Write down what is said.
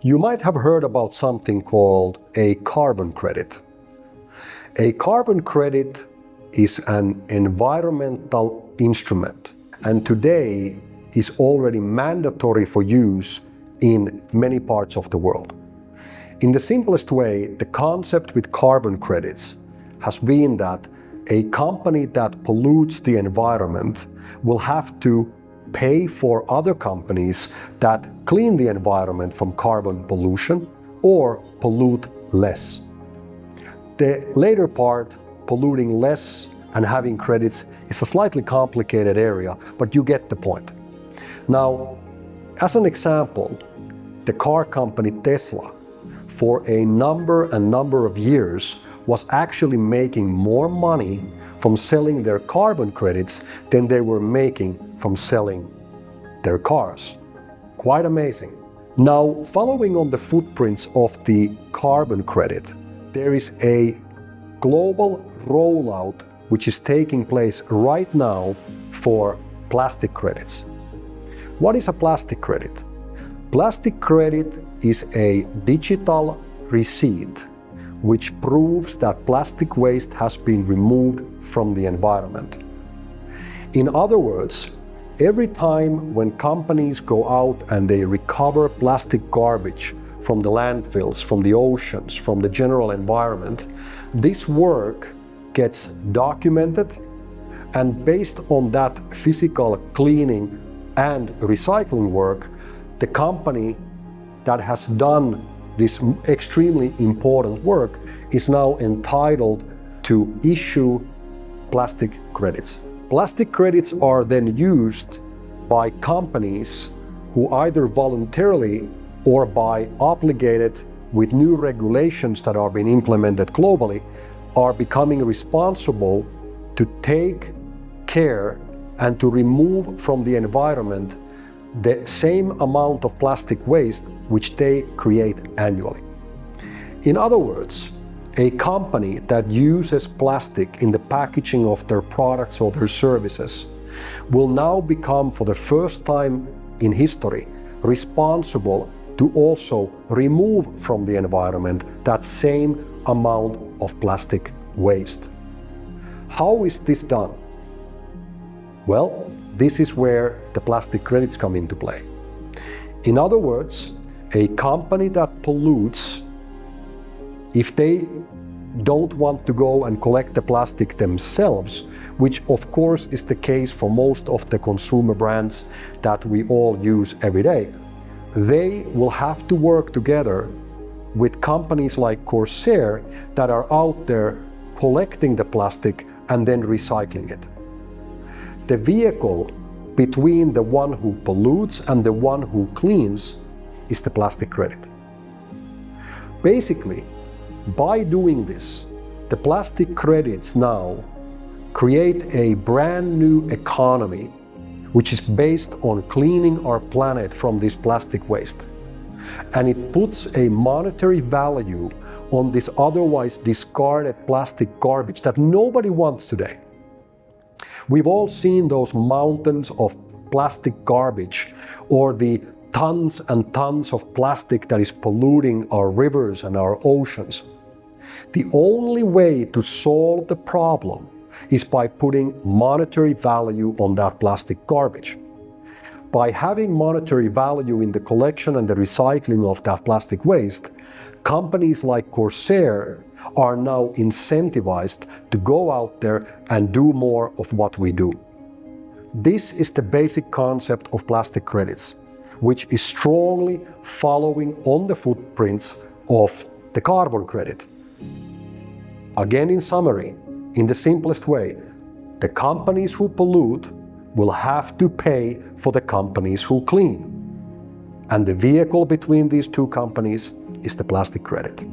You might have heard about something called a carbon credit. A carbon credit is an environmental instrument and today is already mandatory for use in many parts of the world. In the simplest way, the concept with carbon credits has been that a company that pollutes the environment will have to pay for other companies that clean the environment from carbon pollution or pollute less. The later part, polluting less and having credits, is a slightly complicated area, but you get the point. Now, as an example, the car company Tesla, for a number of years, was actually making more money from selling their carbon credits than they were making from selling their cars. Quite amazing. Now, following on the footprints of the carbon credit, there is a global rollout which is taking place right now for plastic credits. What is a plastic credit? Plastic credit is a digital receipt which proves that plastic waste has been removed from the environment. In other words, every time when companies go out and they recover plastic garbage from the landfills, from the oceans, from the general environment, this work gets documented, and based on that physical cleaning and recycling work, the company that has done this extremely important work is now entitled to issue plastic credits. Plastic credits are then used by companies who either voluntarily or by obligated with new regulations that are being implemented globally are becoming responsible to take care and to remove from the environment the same amount of plastic waste which they create annually. In other words, a company that uses plastic in the packaging of their products or their services will now become, for the first time in history, responsible to also remove from the environment that same amount of plastic waste. How is this done? Well, this is where the plastic credits come into play. In other words, a company that pollutes, if they don't want to go and collect the plastic themselves, which of course is the case for most of the consumer brands that we all use every day, they will have to work together with companies like Corsair that are out there collecting the plastic and then recycling it. The vehicle between the one who pollutes and the one who cleans is the plastic credit. Basically, by doing this, the plastic credits now create a brand new economy which is based on cleaning our planet from this plastic waste. And it puts a monetary value on this otherwise discarded plastic garbage that nobody wants today. We've all seen those mountains of plastic garbage or the tons and tons of plastic that is polluting our rivers and our oceans. The only way to solve the problem is by putting monetary value on that plastic garbage. By having monetary value in the collection and the recycling of that plastic waste, companies like Corsair are now incentivized to go out there and do more of what we do. This is the basic concept of plastic credits, which is strongly following on the footprints of the carbon credit. Again, in summary, in the simplest way, the companies who pollute will have to pay for the companies who clean. And the vehicle between these two companies is the plastic credit.